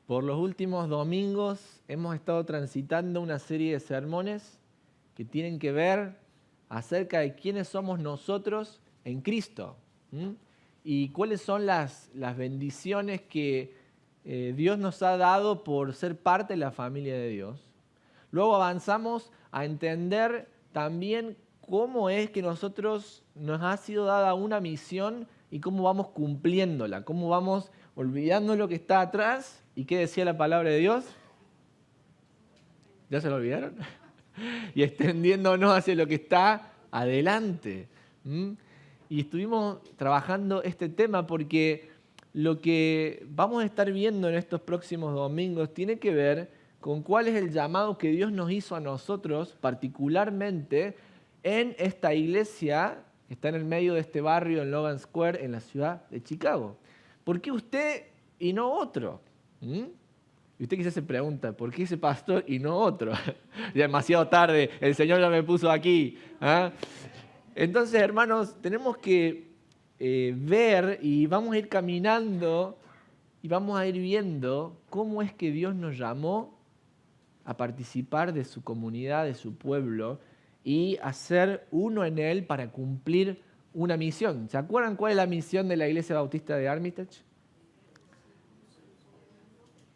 Por los últimos domingos hemos estado transitando una serie de sermones que tienen que ver acerca de quiénes somos nosotros en Cristo. Y cuáles son las bendiciones que Dios nos ha dado por ser parte de la familia de Dios. Luego avanzamos a entender también cómo es que nosotros nos ha sido dada una misión y cómo vamos cumpliéndola, cómo vamos olvidando lo que está atrás. ¿Y qué decía la palabra de Dios? ¿Ya se lo olvidaron? Y extendiéndonos hacia lo que está adelante. Y estuvimos trabajando este tema porque lo que vamos a estar viendo en estos próximos domingos tiene que ver con cuál es el llamado que Dios nos hizo a nosotros, particularmente en esta iglesia que está en el medio de este barrio en Logan Square, en la ciudad de Chicago. ¿Por qué usted y no otro? Y usted quizás se pregunta, ¿por qué ese pastor y no otro? Ya demasiado tarde, el Señor ya me puso aquí. Entonces, hermanos, tenemos que ver y vamos a ir caminando y vamos a ir viendo cómo es que Dios nos llamó a participar de su comunidad, de su pueblo y a ser uno en Él para cumplir una misión. ¿Se acuerdan cuál es la misión de la Iglesia Bautista de Armitage?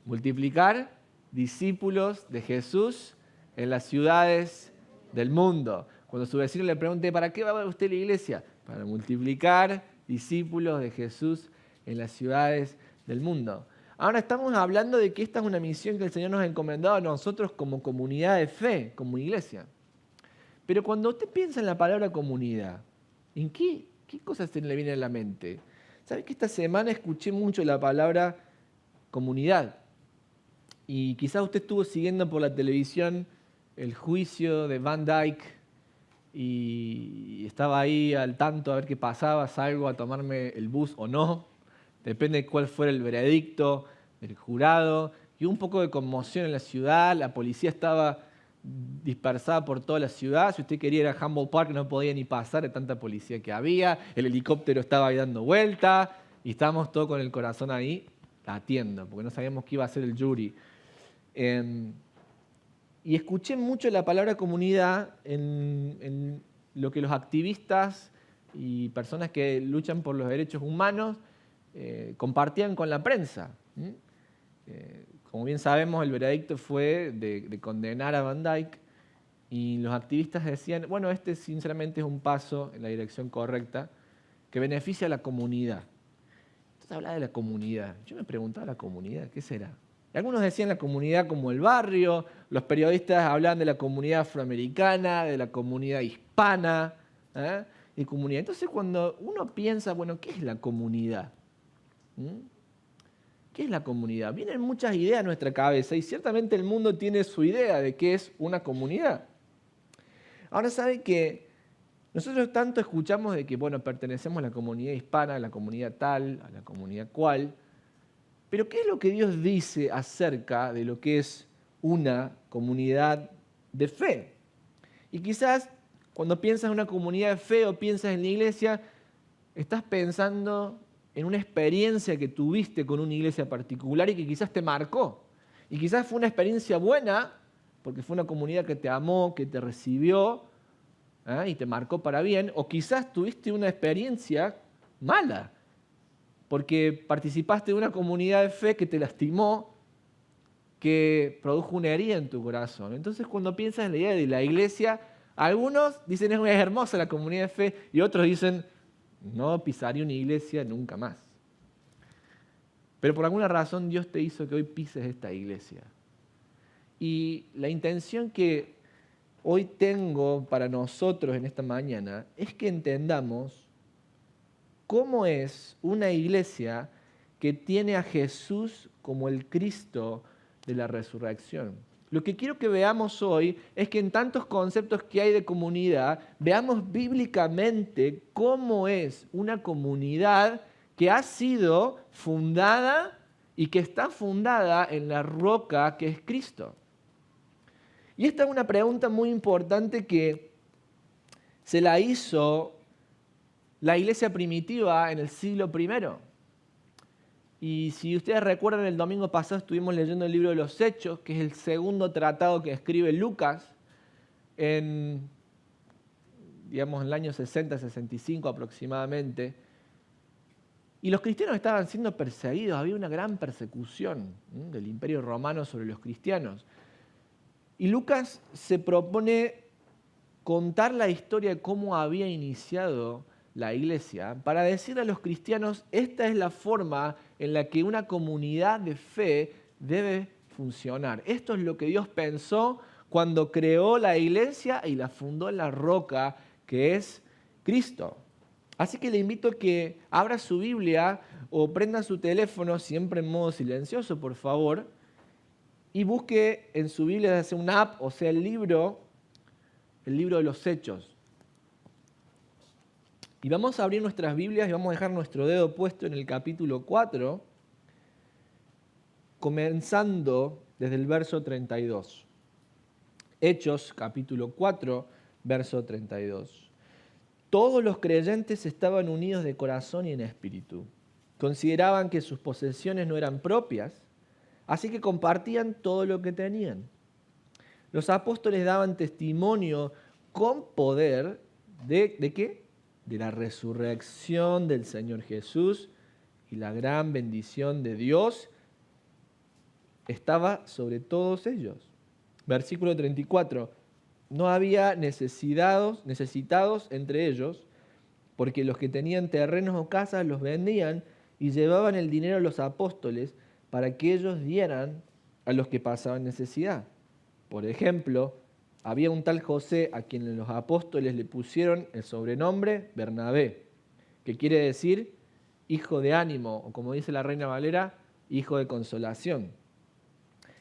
Multiplicar discípulos de Jesús en las ciudades del mundo. Cuando su vecino le pregunte, ¿para qué va usted a la iglesia? Para multiplicar discípulos de Jesús en las ciudades del mundo. Ahora estamos hablando de que esta es una misión que el Señor nos ha encomendado a nosotros como comunidad de fe, como iglesia. Pero cuando usted piensa en la palabra comunidad, ¿en qué cosas se le viene a la mente? ¿Sabe que esta semana escuché mucho la palabra comunidad? Y quizás usted estuvo siguiendo por la televisión el juicio de Van Dyke y estaba ahí al tanto a ver qué pasaba, salgo a tomarme el bus o no, depende de cuál fuera el veredicto del jurado. Y hubo un poco de conmoción en la ciudad, la policía estaba dispersada por toda la ciudad, si usted quería ir a Humboldt Park no podía ni pasar de tanta policía que había, el helicóptero estaba ahí dando vuelta y estábamos todos con el corazón ahí latiendo, porque no sabíamos qué iba a hacer el jury. Y escuché mucho la palabra comunidad en lo que los activistas y personas que luchan por los derechos humanos compartían con la prensa. Como bien sabemos, el veredicto fue de condenar a Van Dyke y los activistas decían, bueno, este sinceramente es un paso en la dirección correcta que beneficia a la comunidad. Entonces hablaba de la comunidad. Yo me preguntaba, ¿la comunidad qué será? Algunos decían la comunidad como el barrio, los periodistas hablaban de la comunidad afroamericana, de la comunidad hispana, y comunidad. Entonces cuando uno piensa, bueno, ¿qué es la comunidad? ¿Qué es la comunidad? Vienen muchas ideas a nuestra cabeza y ciertamente el mundo tiene su idea de qué es una comunidad. Ahora saben que nosotros tanto escuchamos de que, bueno, pertenecemos a la comunidad hispana, a la comunidad tal, a la comunidad cual. Pero ¿qué es lo que Dios dice acerca de lo que es una comunidad de fe? Y quizás cuando piensas en una comunidad de fe o piensas en la iglesia, estás pensando en una experiencia que tuviste con una iglesia particular y que quizás te marcó. Y quizás fue una experiencia buena, porque fue una comunidad que te amó, que te recibió y te marcó para bien, o quizás tuviste una experiencia mala, porque participaste de una comunidad de fe que te lastimó, que produjo una herida en tu corazón. Entonces, cuando piensas en la idea de la iglesia, algunos dicen es hermosa la comunidad de fe y otros dicen no pisaría una iglesia nunca más. Pero por alguna razón Dios te hizo que hoy pises esta iglesia. Y la intención que hoy tengo para nosotros en esta mañana es que entendamos cómo es una iglesia que tiene a Jesús como el Cristo de la resurrección. Lo que quiero que veamos hoy es que en tantos conceptos que hay de comunidad, veamos bíblicamente cómo es una comunidad que ha sido fundada y que está fundada en la roca que es Cristo. Y esta es una pregunta muy importante que se la hizo la iglesia primitiva en el siglo I. Y si ustedes recuerdan, el domingo pasado estuvimos leyendo el libro de los Hechos, que es el segundo tratado que escribe Lucas en, digamos, en el año 60-65 aproximadamente. Y los cristianos estaban siendo perseguidos, había una gran persecución del Imperio Romano sobre los cristianos. Y Lucas se propone contar la historia de cómo había iniciado la iglesia para decirle a los cristianos, esta es la forma en la que una comunidad de fe debe funcionar. Esto es lo que Dios pensó cuando creó la iglesia y la fundó en la roca que es Cristo. Así que le invito a que abra su Biblia o prenda su teléfono, siempre en modo silencioso, por favor, y busque en su Biblia, ya sea una app o sea el libro de los Hechos. Y vamos a abrir nuestras Biblias y vamos a dejar nuestro dedo puesto en el capítulo 4, comenzando desde el verso 32. Hechos, capítulo 4, verso 32. Todos los creyentes estaban unidos de corazón y en espíritu. Consideraban que sus posesiones no eran propias, así que compartían todo lo que tenían. Los apóstoles daban testimonio con poder ¿de qué? De la resurrección del Señor Jesús, y la gran bendición de Dios estaba sobre todos ellos. Versículo 34. No había necesitados entre ellos, porque los que tenían terrenos o casas los vendían y llevaban el dinero a los apóstoles para que ellos dieran a los que pasaban necesidad. Por ejemplo, había un tal José a quien los apóstoles le pusieron el sobrenombre Bernabé, que quiere decir hijo de ánimo, o como dice la Reina Valera, hijo de consolación.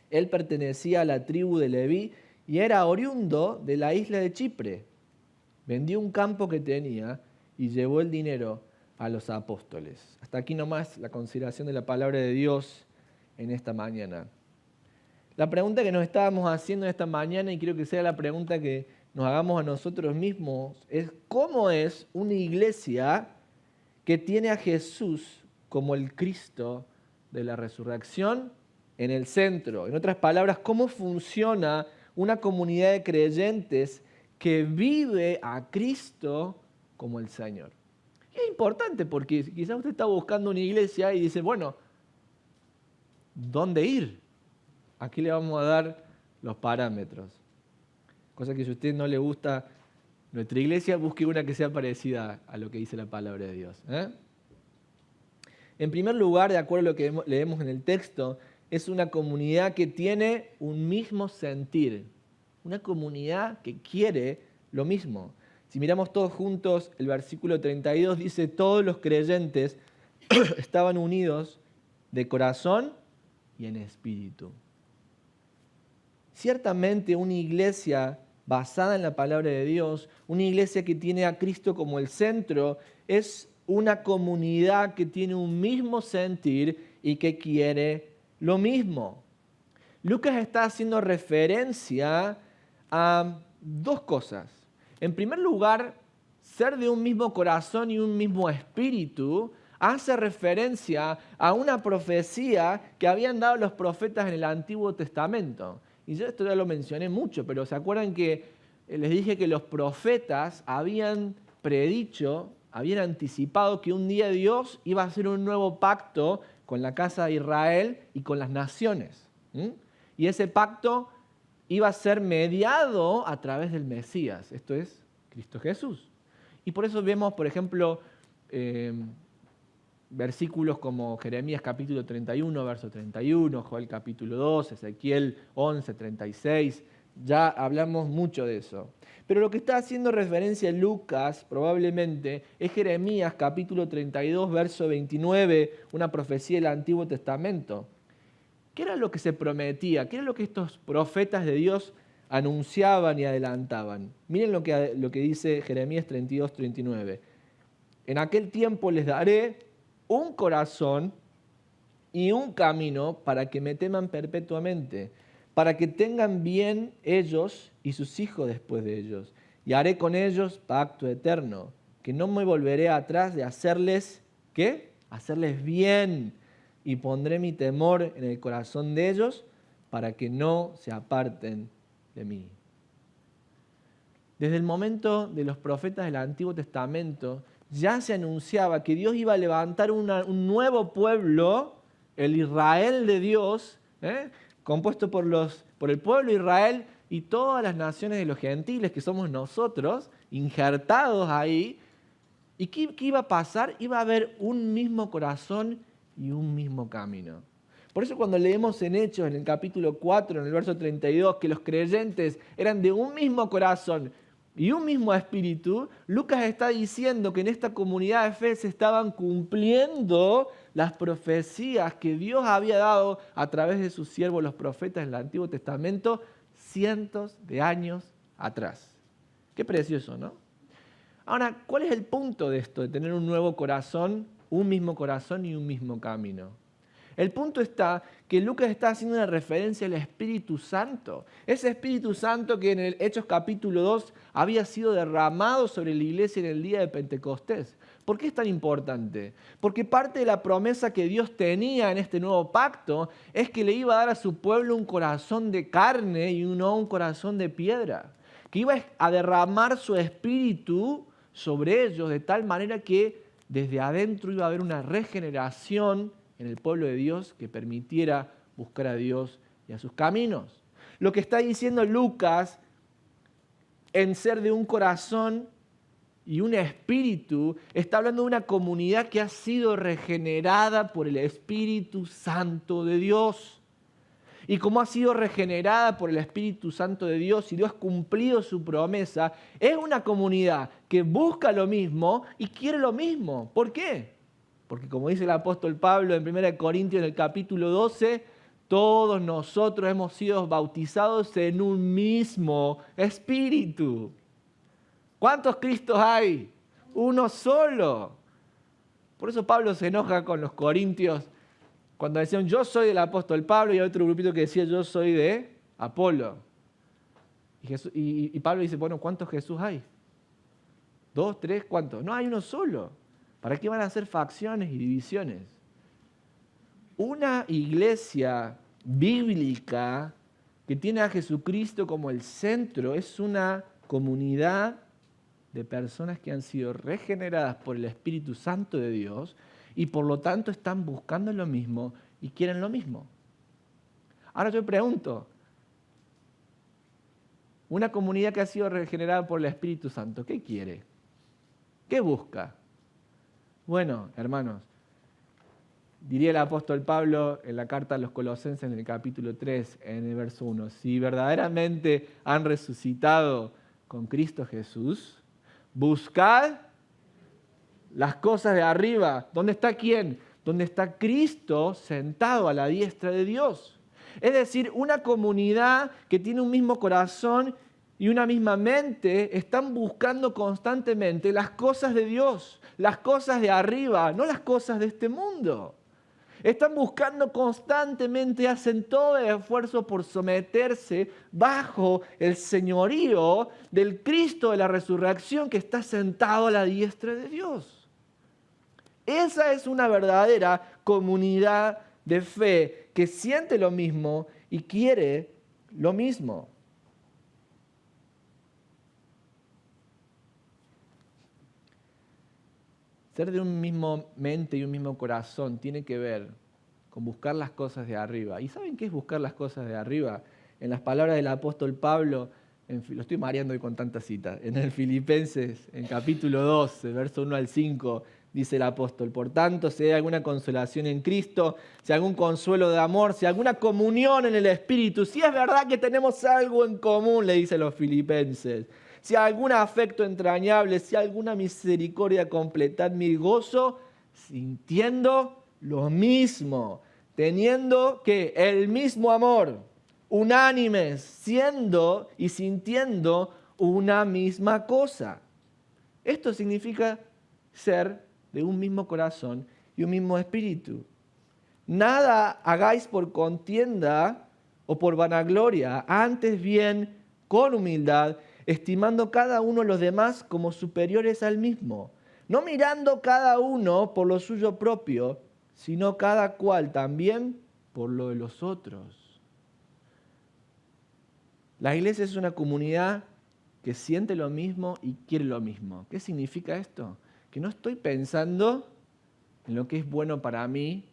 Él pertenecía a la tribu de Leví y era oriundo de la isla de Chipre. Vendió un campo que tenía y llevó el dinero a los apóstoles. Hasta aquí nomás la consideración de la palabra de Dios en esta mañana. La pregunta que nos estábamos haciendo esta mañana, y quiero que sea la pregunta que nos hagamos a nosotros mismos, es ¿cómo es una iglesia que tiene a Jesús como el Cristo de la resurrección en el centro? En otras palabras, ¿cómo funciona una comunidad de creyentes que vive a Cristo como el Señor? Y es importante porque quizás usted está buscando una iglesia y dice, bueno, ¿dónde ir? Aquí le vamos a dar los parámetros. Cosa que si a usted no le gusta nuestra iglesia, busque una que sea parecida a lo que dice la palabra de Dios. En primer lugar, de acuerdo a lo que leemos en el texto, es una comunidad que tiene un mismo sentir. Una comunidad que quiere lo mismo. Si miramos todos juntos, el versículo 32 dice, todos los creyentes estaban unidos de corazón y en espíritu. Ciertamente una iglesia basada en la palabra de Dios, una iglesia que tiene a Cristo como el centro, es una comunidad que tiene un mismo sentir y que quiere lo mismo. Lucas está haciendo referencia a dos cosas. En primer lugar, ser de un mismo corazón y un mismo espíritu hace referencia a una profecía que habían dado los profetas en el Antiguo Testamento. Y yo esto ya lo mencioné mucho, pero ¿se acuerdan que les dije que los profetas habían predicho, habían anticipado que un día Dios iba a hacer un nuevo pacto con la casa de Israel y con las naciones? Y ese pacto iba a ser mediado a través del Mesías, esto es Cristo Jesús. Y por eso vemos, por ejemplo, versículos como Jeremías capítulo 31, verso 31, Joel capítulo 2, Ezequiel 11, 36, ya hablamos mucho de eso. Pero lo que está haciendo referencia Lucas probablemente es Jeremías capítulo 32, verso 29, una profecía del Antiguo Testamento. ¿Qué era lo que se prometía? ¿Qué era lo que estos profetas de Dios anunciaban y adelantaban? Miren lo que dice Jeremías 32, 39. En aquel tiempo les daré un corazón y un camino para que me teman perpetuamente, para que tengan bien ellos y sus hijos después de ellos. Y haré con ellos pacto eterno, que no me volveré atrás de hacerles, ¿qué? Hacerles bien y pondré mi temor en el corazón de ellos para que no se aparten de mí. Desde el momento de los profetas del Antiguo Testamento ya se anunciaba que Dios iba a levantar un nuevo pueblo, el Israel de Dios, compuesto por el pueblo de Israel y todas las naciones de los gentiles, que somos nosotros, injertados ahí. ¿Y qué iba a pasar? Iba a haber un mismo corazón y un mismo camino. Por eso cuando leemos en Hechos, en el capítulo 4, en el verso 32, que los creyentes eran de un mismo corazón y un mismo espíritu, Lucas está diciendo que en esta comunidad de fe se estaban cumpliendo las profecías que Dios había dado a través de sus siervos, los profetas del Antiguo Testamento, cientos de años atrás. Qué precioso, ¿no? Ahora, ¿cuál es el punto de esto, de tener un nuevo corazón, un mismo corazón y un mismo camino? El punto está que Lucas está haciendo una referencia al Espíritu Santo. Ese Espíritu Santo que en el Hechos capítulo 2 había sido derramado sobre la iglesia en el día de Pentecostés. ¿Por qué es tan importante? Porque parte de la promesa que Dios tenía en este nuevo pacto es que le iba a dar a su pueblo un corazón de carne y no un corazón de piedra. Que iba a derramar su Espíritu sobre ellos de tal manera que desde adentro iba a haber una regeneración en el pueblo de Dios que permitiera buscar a Dios y a sus caminos. Lo que está diciendo Lucas en ser de un corazón y un espíritu, está hablando de una comunidad que ha sido regenerada por el Espíritu Santo de Dios. Y como ha sido regenerada por el Espíritu Santo de Dios y Dios ha cumplido su promesa, es una comunidad que busca lo mismo y quiere lo mismo. ¿Por qué? Porque como dice el apóstol Pablo en 1 Corintios en el capítulo 12, todos nosotros hemos sido bautizados en un mismo espíritu. ¿Cuántos Cristos hay? Uno solo. Por eso Pablo se enoja con los corintios cuando decían yo soy del apóstol Pablo y hay otro grupito que decía yo soy de Apolo. Y Pablo dice, bueno, ¿cuántos Jesús hay? ¿2, 3? ¿Cuántos? No, hay uno solo. ¿Para qué van a hacer facciones y divisiones? Una iglesia bíblica que tiene a Jesucristo como el centro es una comunidad de personas que han sido regeneradas por el Espíritu Santo de Dios y por lo tanto están buscando lo mismo y quieren lo mismo. Ahora yo pregunto, una comunidad que ha sido regenerada por el Espíritu Santo, ¿qué quiere? ¿Qué busca? Bueno, hermanos, diría el apóstol Pablo en la carta a los Colosenses en el capítulo 3, en el verso 1, si verdaderamente han resucitado con Cristo Jesús, buscad las cosas de arriba. ¿Dónde está quién? Donde está Cristo sentado a la diestra de Dios. Es decir, una comunidad que tiene un mismo corazón y una misma mente están buscando constantemente las cosas de Dios, las cosas de arriba, no las cosas de este mundo. Están buscando constantemente, hacen todo el esfuerzo por someterse bajo el señorío del Cristo de la resurrección que está sentado a la diestra de Dios. Esa es una verdadera comunidad de fe que siente lo mismo y quiere lo mismo. Ser de un mismo mente y un mismo corazón tiene que ver con buscar las cosas de arriba. ¿Y saben qué es buscar las cosas de arriba? En las palabras del apóstol Pablo, lo estoy mareando hoy con tantas citas, en el Filipenses, en capítulo 12, verso 1 al 5, dice el apóstol, por tanto, si hay alguna consolación en Cristo, si hay algún consuelo de amor, si hay alguna comunión en el Espíritu, si es verdad que tenemos algo en común, le dice a los filipenses, si hay algún afecto entrañable, si hay alguna misericordia, completad mi gozo, sintiendo lo mismo, teniendo que el mismo amor, unánimes, siendo y sintiendo una misma cosa. Esto significa ser de un mismo corazón y un mismo espíritu. Nada hagáis por contienda o por vanagloria, antes bien con humildad, estimando cada uno a los demás como superiores al mismo, no mirando cada uno por lo suyo propio, sino cada cual también por lo de los otros. La iglesia es una comunidad que siente lo mismo y quiere lo mismo. ¿Qué significa esto? Que no estoy pensando en lo que es bueno para mí,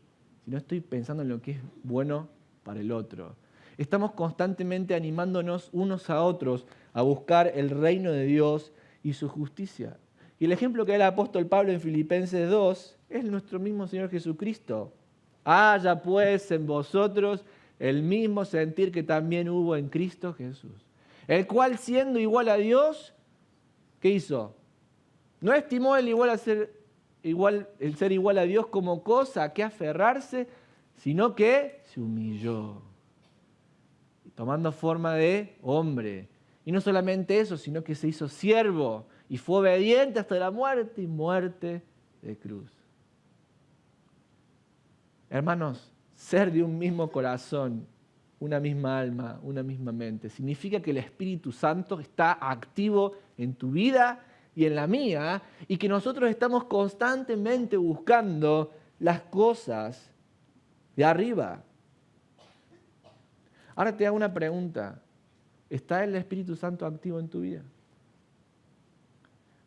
sino estoy pensando en lo que es bueno para el otro. Estamos constantemente animándonos unos a otros a buscar el reino de Dios y su justicia. Y el ejemplo que da el apóstol Pablo en Filipenses 2 es nuestro mismo Señor Jesucristo. Haya pues en vosotros el mismo sentir que también hubo en Cristo Jesús, el cual siendo igual a Dios, ¿qué hizo? No estimó el ser igual a Dios como cosa a que aferrarse, sino que se humilló, tomando forma de hombre. Y no solamente eso, sino que se hizo siervo y fue obediente hasta la muerte y muerte de cruz. Hermanos, ser de un mismo corazón, una misma alma, una misma mente, significa que el Espíritu Santo está activo en tu vida y en la mía, y que nosotros estamos constantemente buscando las cosas de arriba. Ahora te hago una pregunta. ¿Está el Espíritu Santo activo en tu vida?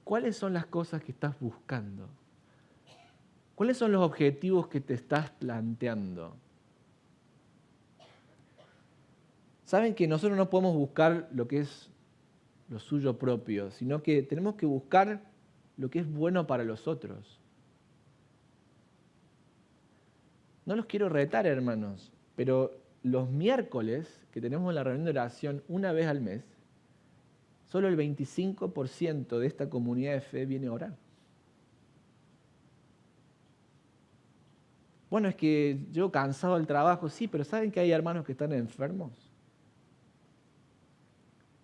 ¿Cuáles son las cosas que estás buscando? ¿Cuáles son los objetivos que te estás planteando? Saben que nosotros no podemos buscar lo que es lo suyo propio, sino que tenemos que buscar lo que es bueno para los otros. No los quiero retar, hermanos, pero los miércoles que tenemos la reunión de oración una vez al mes, solo el 25% de esta comunidad de fe viene a orar. Bueno, es que yo cansado del trabajo, sí, pero ¿saben que hay hermanos que están enfermos?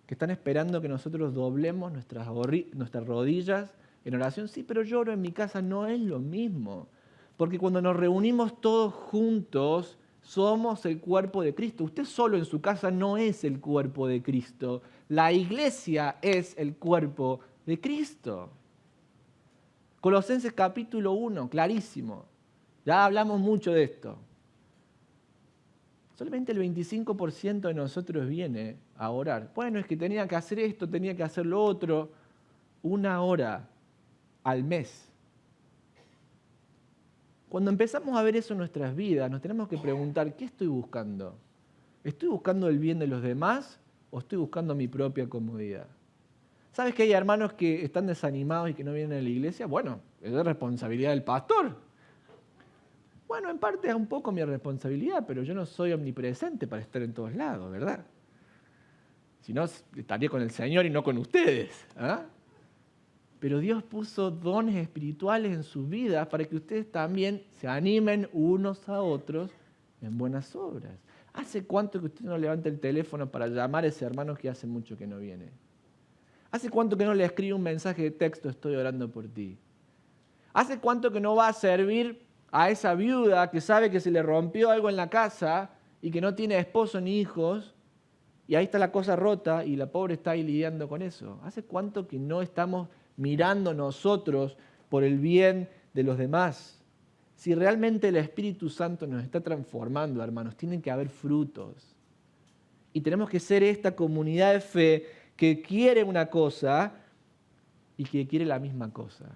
Que están esperando que nosotros doblemos nuestras rodillas en oración. Sí, pero yo oro en mi casa, no es lo mismo. Porque cuando nos reunimos todos juntos, somos el cuerpo de Cristo. Usted solo en su casa no es el cuerpo de Cristo. La iglesia es el cuerpo de Cristo. Colosenses capítulo 1, clarísimo. Ya hablamos mucho de esto. Solamente el 25% de nosotros viene a orar. Bueno, es que tenía que hacer esto, tenía que hacer lo otro. 1 hora al mes. Cuando empezamos a ver eso en nuestras vidas, nos tenemos que preguntar, ¿qué estoy buscando? ¿Estoy buscando el bien de los demás o estoy buscando mi propia comodidad? ¿Sabes que hay hermanos que están desanimados y que no vienen a la iglesia? Bueno, es responsabilidad del pastor. Bueno, en parte es un poco mi responsabilidad, pero yo no soy omnipresente para estar en todos lados, ¿verdad? Si no, estaría con el Señor y no con ustedes. ¿Ah? Pero Dios puso dones espirituales en sus vidas para que ustedes también se animen unos a otros en buenas obras. ¿Hace cuánto que usted no levanta el teléfono para llamar a ese hermano que hace mucho que no viene? ¿Hace cuánto que no le escribe un mensaje de texto, estoy orando por ti? ¿Hace cuánto que no va a servir a esa viuda que sabe que se le rompió algo en la casa y que no tiene esposo ni hijos, y ahí está la cosa rota y la pobre está ahí lidiando con eso? ¿Hace cuánto que no estamos mirando nosotros por el bien de los demás? Si realmente el Espíritu Santo nos está transformando, hermanos, tienen que haber frutos. Y tenemos que ser esta comunidad de fe que quiere una cosa y que quiere la misma cosa.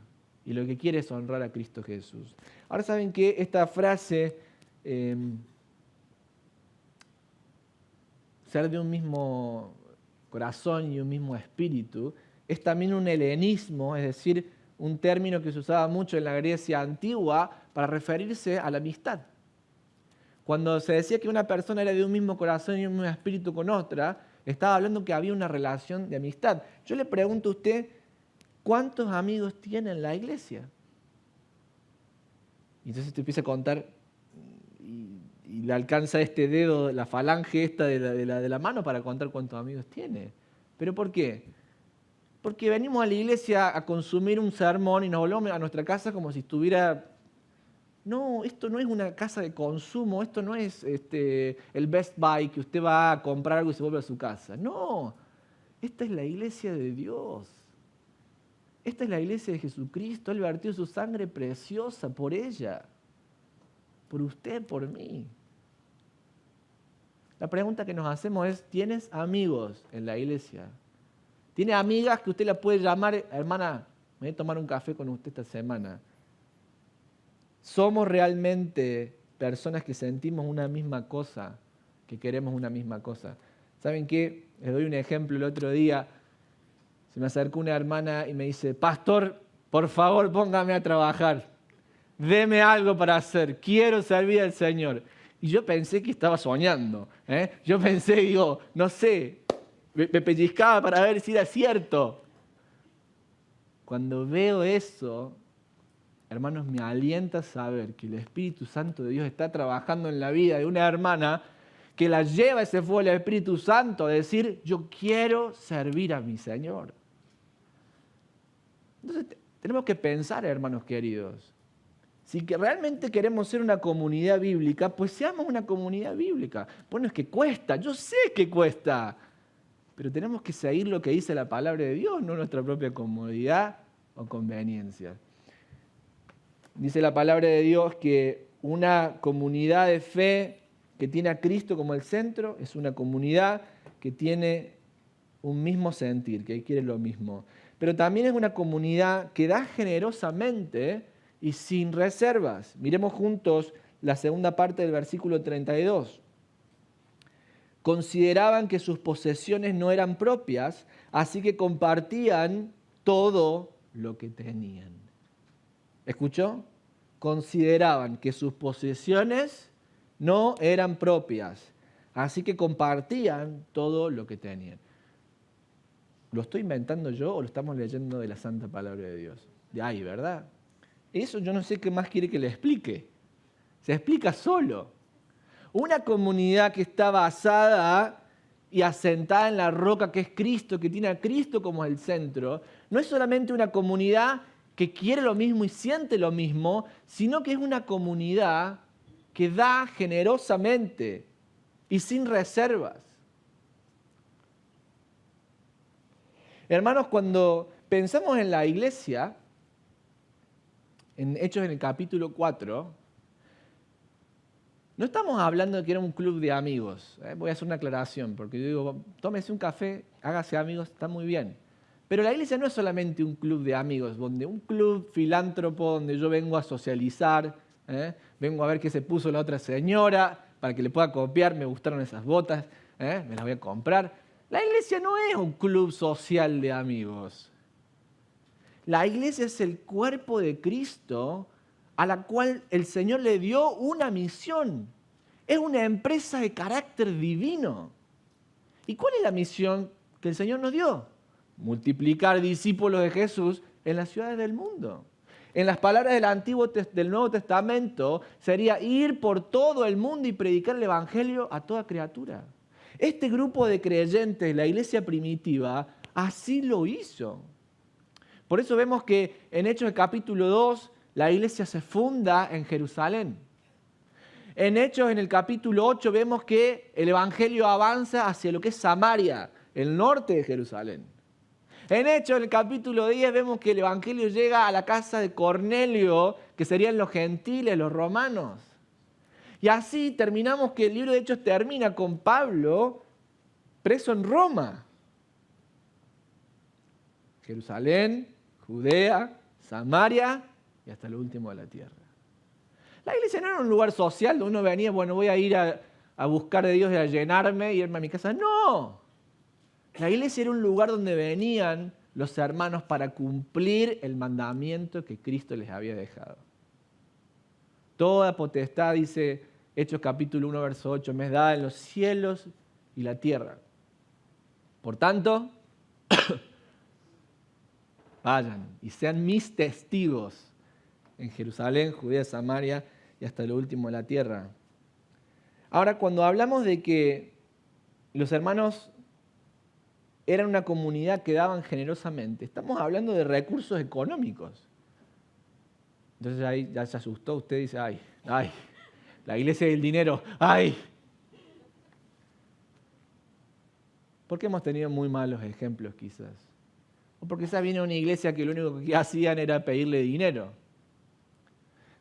Y lo que quiere es honrar a Cristo Jesús. Ahora saben que esta frase, ser de un mismo corazón y un mismo espíritu, es también un helenismo, es decir, un término que se usaba mucho en la Grecia antigua para referirse a la amistad. Cuando se decía que una persona era de un mismo corazón y un mismo espíritu con otra, estaba hablando que había una relación de amistad. Yo le pregunto a usted, ¿cuántos amigos tiene en la iglesia? Y entonces te empieza a contar y le alcanza este dedo, la falange esta de la mano para contar cuántos amigos tiene. ¿Pero por qué? Porque venimos a la iglesia a consumir un sermón y nos volvemos a nuestra casa como si estuviera... No, esto no es una casa de consumo, esto no es el Best Buy que usted va a comprar algo y se vuelve a su casa. No, esta es la iglesia de Dios. Esta es la iglesia de Jesucristo. Él vertió su sangre preciosa por ella. por usted, por mí. La pregunta que nos hacemos es, ¿tienes amigos en la iglesia? ¿Tiene amigas que usted la puede llamar, hermana, me voy a tomar un café con usted esta semana? ¿Somos realmente personas que sentimos una misma cosa, que queremos una misma cosa? ¿Saben qué? Les doy un ejemplo. El otro día se me acercó una hermana y me dice, pastor, por favor póngame a trabajar. Deme algo para hacer. Quiero servir al Señor. Y yo pensé que estaba soñando. Yo pensé, digo, no sé, me pellizcaba para ver si era cierto. Cuando veo eso, hermanos, me alienta saber que el Espíritu Santo de Dios está trabajando en la vida de una hermana que la lleva ese fuego del Espíritu Santo a decir, yo quiero servir a mi Señor. Entonces, tenemos que pensar, hermanos queridos, si que realmente queremos ser una comunidad bíblica, pues seamos una comunidad bíblica. Bueno, es que cuesta, yo sé que cuesta, pero tenemos que seguir lo que dice la palabra de Dios, no nuestra propia comodidad o conveniencia. Dice la palabra de Dios que una comunidad de fe que tiene a Cristo como el centro es una comunidad que tiene un mismo sentir, que quiere lo mismo. Pero también es una comunidad que da generosamente y sin reservas. Miremos juntos la segunda parte del versículo 32. Consideraban que sus posesiones no eran propias, así que compartían todo lo que tenían. ¿Escuchó? Consideraban que sus posesiones no eran propias, así que compartían todo lo que tenían. ¿Lo estoy inventando yo o lo estamos leyendo de la santa palabra de Dios? De ahí, ¿verdad? Eso yo no sé qué más quiere que le explique. Se explica solo. Una comunidad que está basada y asentada en la roca que es Cristo, que tiene a Cristo como el centro, no es solamente una comunidad que quiere lo mismo y siente lo mismo, sino que es una comunidad que da generosamente y sin reservas. Hermanos, cuando pensamos en la iglesia, en Hechos en el capítulo 4, no estamos hablando de que era un club de amigos. Voy a hacer una aclaración, porque yo digo, tómese un café, hágase amigos, está muy bien. Pero la iglesia no es solamente un club de amigos, donde un club filántropo donde yo vengo a socializar, vengo a ver qué se puso la otra señora, para que le pueda copiar, me gustaron esas botas, me las voy a comprar. La iglesia no es un club social de amigos. La iglesia es el cuerpo de Cristo a la cual el Señor le dio una misión. Es una empresa de carácter divino. ¿Y cuál es la misión que el Señor nos dio? Multiplicar discípulos de Jesús en las ciudades del mundo. En las palabras del Nuevo Testamento sería ir por todo el mundo y predicar el Evangelio a toda criatura. Este grupo de creyentes, la iglesia primitiva, así lo hizo. Por eso vemos que en Hechos capítulo 2, la iglesia se funda en Jerusalén. En Hechos en el capítulo 8 vemos que el Evangelio avanza hacia lo que es Samaria, el norte de Jerusalén. En Hechos en el capítulo 10 vemos que el Evangelio llega a la casa de Cornelio, que serían los gentiles, los romanos. Y así terminamos que el libro de Hechos termina con Pablo preso en Roma. Jerusalén, Judea, Samaria y hasta lo último de la tierra. La iglesia no era un lugar social donde uno venía, bueno, voy a ir a buscar de Dios y a llenarme y irme a mi casa. No. La iglesia era un lugar donde venían los hermanos para cumplir el mandamiento que Cristo les había dejado. Toda potestad, dice Hechos capítulo 1, verso 8, me es dada en los cielos y la tierra. Por tanto, vayan y sean mis testigos en Jerusalén, Judea, Samaria y hasta lo último de la tierra. Ahora, cuando hablamos de que los hermanos eran una comunidad que daban generosamente, estamos hablando de recursos económicos. Entonces ahí ya se asustó, usted dice, ay, la iglesia del dinero, ay. Porque hemos tenido muy malos ejemplos quizás. O porque quizás viene una iglesia que lo único que hacían era pedirle dinero.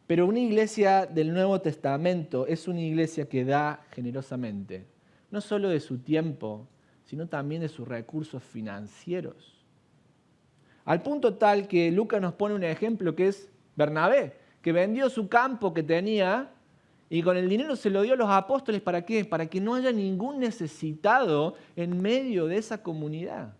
Pero una iglesia del Nuevo Testamento es una iglesia que da generosamente, no solo de su tiempo, sino también de sus recursos financieros. Al punto tal que Lucas nos pone un ejemplo que es Bernabé, que vendió su campo que tenía y con el dinero se lo dio a los apóstoles. ¿Para qué? Para que no haya ningún necesitado en medio de esa comunidad.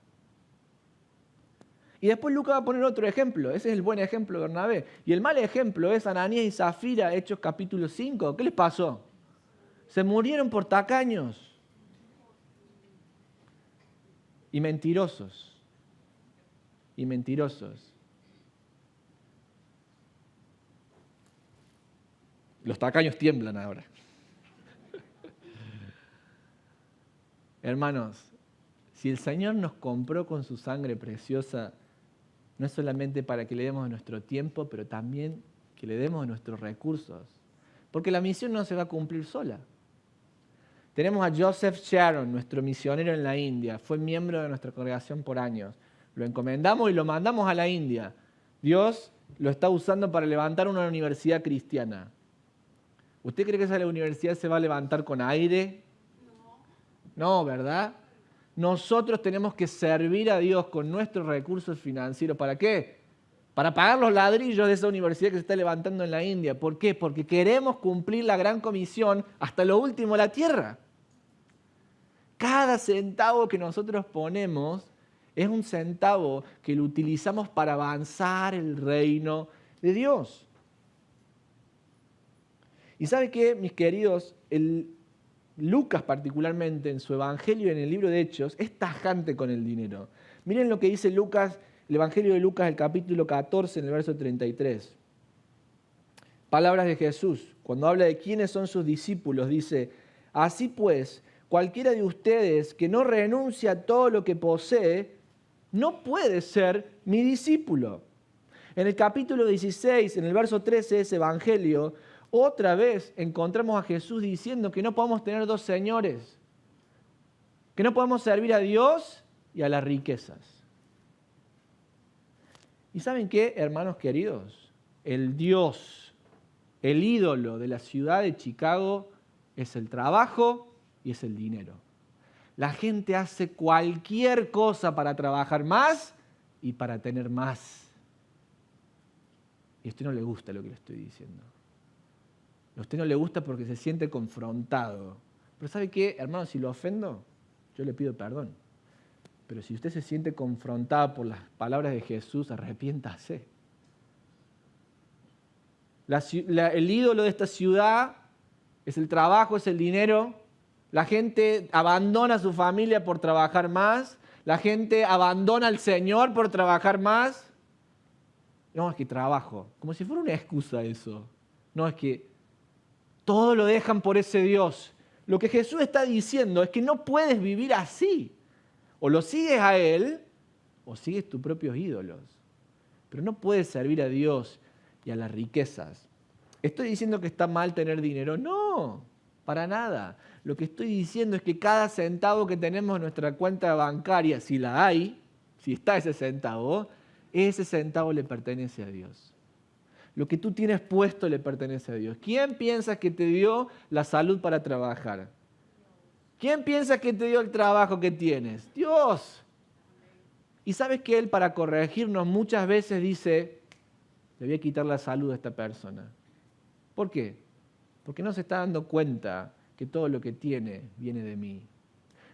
Y después Lucas va a poner otro ejemplo. Ese es el buen ejemplo de Bernabé. Y el mal ejemplo es Ananías y Zafira, Hechos capítulo 5. ¿Qué les pasó? Se murieron por tacaños y mentirosos. Y mentirosos. Los tacaños tiemblan ahora. Hermanos, si el Señor nos compró con su sangre preciosa, no es solamente para que le demos de nuestro tiempo, pero también que le demos de nuestros recursos. Porque la misión no se va a cumplir sola. Tenemos a Joseph Sharon, nuestro misionero en la India. Fue miembro de nuestra congregación por años. Lo encomendamos y lo mandamos a la India. Dios lo está usando para levantar una universidad cristiana. ¿Usted cree que esa universidad se va a levantar con aire? No, ¿verdad? Nosotros tenemos que servir a Dios con nuestros recursos financieros. ¿Para qué? Para pagar los ladrillos de esa universidad que se está levantando en la India. ¿Por qué? Porque queremos cumplir la gran comisión hasta lo último de la tierra. Cada centavo que nosotros ponemos es un centavo que lo utilizamos para avanzar el reino de Dios. ¿Y sabe qué, mis queridos? Lucas particularmente en su Evangelio, en el libro de Hechos, es tajante con el dinero. Miren lo que dice Lucas, el Evangelio de Lucas, el capítulo 14, en el verso 33. Palabras de Jesús, cuando habla de quiénes son sus discípulos, dice: así pues, cualquiera de ustedes que no renuncia a todo lo que posee, no puede ser mi discípulo. En el capítulo 16, en el verso 13 de ese Evangelio, otra vez encontramos a Jesús diciendo que no podemos tener dos señores, que no podemos servir a Dios y a las riquezas. ¿Y saben qué, hermanos queridos? El Dios, el ídolo de la ciudad de Chicago es el trabajo y es el dinero. La gente hace cualquier cosa para trabajar más y para tener más. Y a usted no le gusta lo que le estoy diciendo. A usted no le gusta porque se siente confrontado. Pero ¿sabe qué, hermano? Si lo ofendo, yo le pido perdón. Pero si usted se siente confrontado por las palabras de Jesús, arrepiéntase. El ídolo de esta ciudad es el trabajo, es el dinero. La gente abandona a su familia por trabajar más. La gente abandona al Señor por trabajar más. No, es que trabajo. Como si fuera una excusa eso. No, es que todo lo dejan por ese Dios. Lo que Jesús está diciendo es que no puedes vivir así. O lo sigues a Él o sigues tus propios ídolos. Pero no puedes servir a Dios y a las riquezas. ¿Estoy diciendo que está mal tener dinero? No, para nada. Lo que estoy diciendo es que cada centavo que tenemos en nuestra cuenta bancaria, si la hay, si está ese centavo le pertenece a Dios. Lo que tú tienes puesto le pertenece a Dios. ¿Quién piensas que te dio la salud para trabajar? ¿Quién piensas que te dio el trabajo que tienes? Dios. Y sabes que Él, para corregirnos, muchas veces dice: le voy a quitar la salud a esta persona. ¿Por qué? Porque no se está dando cuenta que todo lo que tiene viene de mí.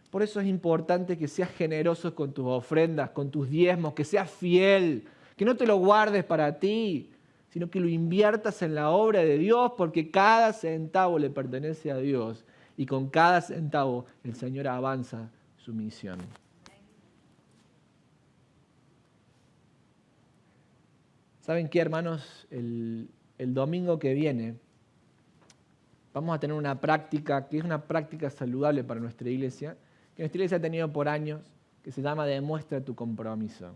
Por eso es importante que seas generoso con tus ofrendas, con tus diezmos, que seas fiel, que no te lo guardes para ti, sino que lo inviertas en la obra de Dios, porque cada centavo le pertenece a Dios y con cada centavo el Señor avanza su misión. ¿Saben qué, hermanos? El domingo que viene vamos a tener una práctica que es una práctica saludable para nuestra iglesia, que nuestra iglesia ha tenido por años, que se llama Demuestra tu compromiso.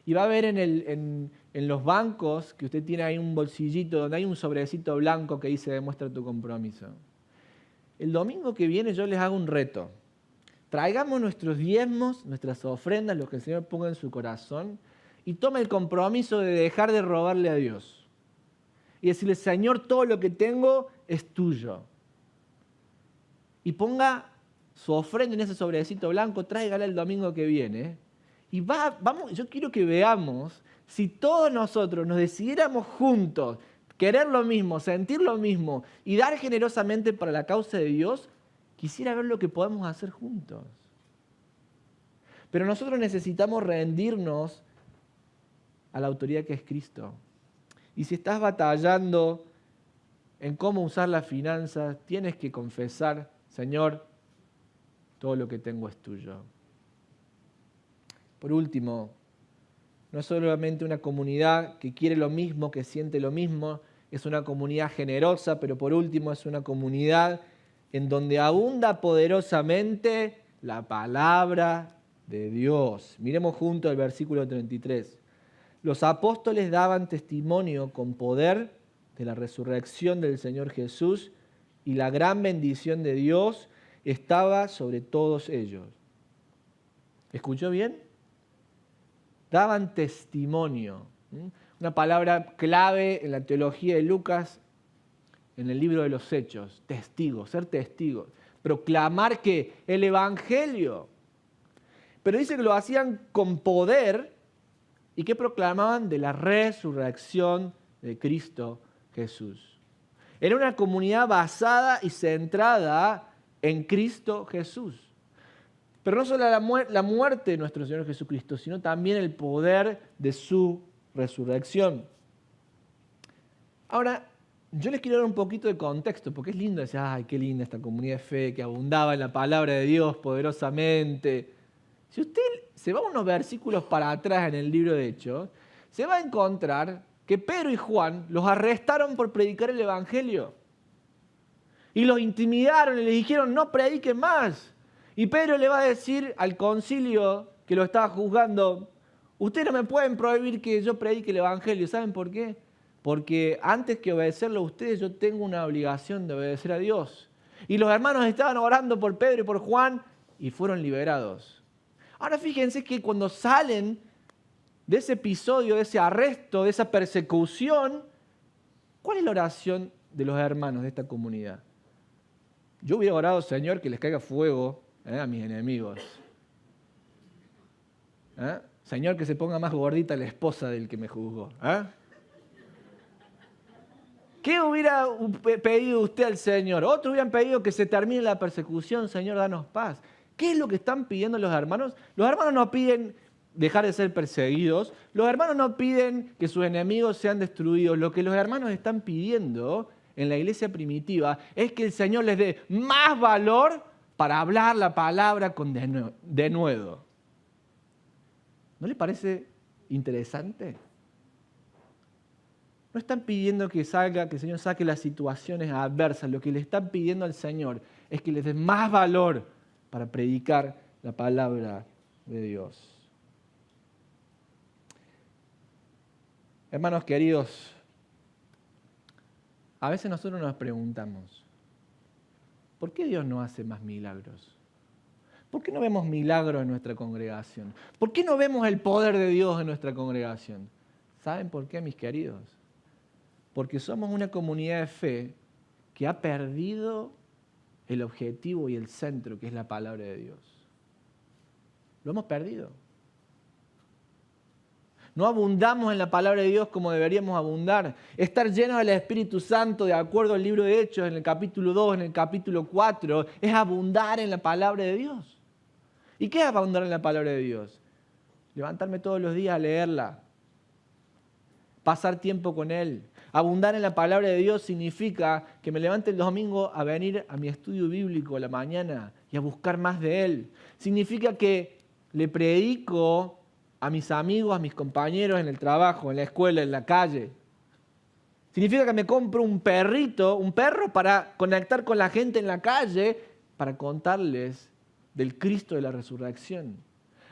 Y va a ver en los bancos que usted tiene ahí un bolsillito donde hay un sobrecito blanco que dice Demuestra tu compromiso. El domingo que viene yo les hago un reto. Traigamos nuestros diezmos, nuestras ofrendas, lo que el Señor ponga en su corazón, y tome el compromiso de dejar de robarle a Dios. y decirle, Señor, todo lo que tengo es tuyo. Y ponga su ofrenda en ese sobrecito blanco, tráigala el domingo que viene. Y vamos, yo quiero que veamos si todos nosotros nos decidiéramos juntos querer lo mismo, sentir lo mismo y dar generosamente para la causa de Dios, quisiera ver lo que podemos hacer juntos. Pero nosotros necesitamos rendirnos a la autoridad que es Cristo. Y si estás batallando en cómo usar las finanzas, tienes que confesar, Señor, todo lo que tengo es tuyo. Por último, no es solamente una comunidad que quiere lo mismo, que siente lo mismo, es una comunidad generosa, pero por último es una comunidad en donde abunda poderosamente la palabra de Dios. Miremos juntos el versículo 33. Los apóstoles daban testimonio con poder de la resurrección del Señor Jesús y la gran bendición de Dios estaba sobre todos ellos. ¿Escuchó bien? Daban testimonio. Una palabra clave en la teología de Lucas, en el libro de los Hechos. Testigos, ser testigos. Proclamar que el Evangelio. Pero dice que lo hacían con poder y que proclamaban de la resurrección de Cristo Jesús. Era una comunidad basada y centrada en Cristo Jesús. Pero no solo la muerte de nuestro Señor Jesucristo, sino también el poder de su resurrección. Ahora, yo les quiero dar un poquito de contexto, porque es lindo decir, ay, qué linda esta comunidad de fe que abundaba en la palabra de Dios poderosamente. Si usted se va unos versículos para atrás en el libro de Hechos, se va a encontrar que Pedro y Juan los arrestaron por predicar el Evangelio. Y los intimidaron y les dijeron, no prediquen más. Y Pedro le va a decir al concilio que lo estaba juzgando, ustedes no me pueden prohibir que yo predique el Evangelio. ¿Saben por qué? Porque antes que obedecerlo a ustedes, yo tengo una obligación de obedecer a Dios. Y los hermanos estaban orando por Pedro y por Juan y fueron liberados. Ahora fíjense que cuando salen de ese episodio, de ese arresto, de esa persecución, ¿cuál es la oración de los hermanos de esta comunidad? Yo hubiera orado, Señor, que les caiga fuego a mis enemigos. Señor, que se ponga más gordita la esposa del que me juzgó. ¿Qué hubiera pedido usted al Señor? Otros hubieran pedido que se termine la persecución, Señor, danos paz. ¿Qué es lo que están pidiendo los hermanos? Los hermanos no piden dejar de ser perseguidos. Los hermanos no piden que sus enemigos sean destruidos. Lo que los hermanos están pidiendo en la iglesia primitiva es que el Señor les dé más valor para hablar la palabra con denuedo. ¿No le parece interesante? No están pidiendo que el Señor saque las situaciones adversas. Lo que le están pidiendo al Señor es que les dé más valor para predicar la palabra de Dios. Hermanos queridos, a veces nosotros nos preguntamos, ¿por qué Dios no hace más milagros? ¿Por qué no vemos milagros en nuestra congregación? ¿Por qué no vemos el poder de Dios en nuestra congregación? ¿Saben por qué, mis queridos? Porque somos una comunidad de fe que ha perdido el objetivo y el centro, que es la palabra de Dios. Lo hemos perdido. No abundamos en la palabra de Dios como deberíamos abundar. Estar llenos del Espíritu Santo, de acuerdo al libro de Hechos, en el capítulo 2, en el capítulo 4, es abundar en la palabra de Dios. ¿Y qué es abundar en la palabra de Dios? Levantarme todos los días a leerla. Pasar tiempo con Él. Abundar en la palabra de Dios significa que me levante el domingo a venir a mi estudio bíblico a la mañana y a buscar más de Él. Significa que le predico a mis amigos, a mis compañeros en el trabajo, en la escuela, en la calle. Significa que me compro un perro para conectar con la gente en la calle, para contarles del Cristo de la resurrección.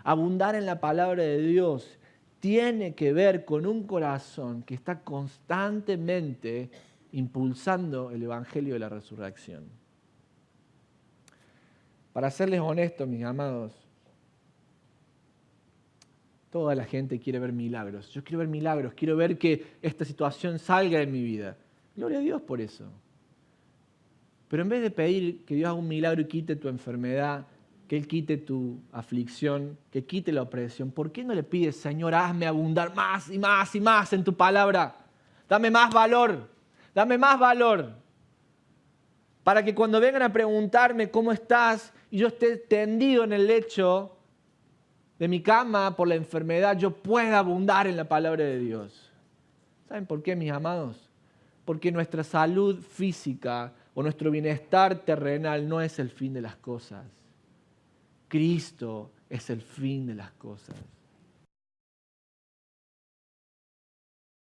Abundar en la palabra de Dios tiene que ver con un corazón que está constantemente impulsando el Evangelio de la resurrección. Para serles honestos, mis amados, Toda la gente quiere ver milagros. Yo quiero ver milagros, quiero ver que esta situación salga de mi vida. Gloria a Dios por eso. Pero en vez de pedir que Dios haga un milagro y quite tu enfermedad, que Él quite tu aflicción, que quite la opresión, ¿por qué no le pides, Señor, hazme abundar más y más y más en tu palabra? Dame más valor, dame más valor. Para que cuando vengan a preguntarme cómo estás y yo esté tendido en el lecho de mi cama por la enfermedad, yo pueda abundar en la palabra de Dios. ¿Saben por qué, mis amados? Porque nuestra salud física o nuestro bienestar terrenal no es el fin de las cosas. Cristo es el fin de las cosas.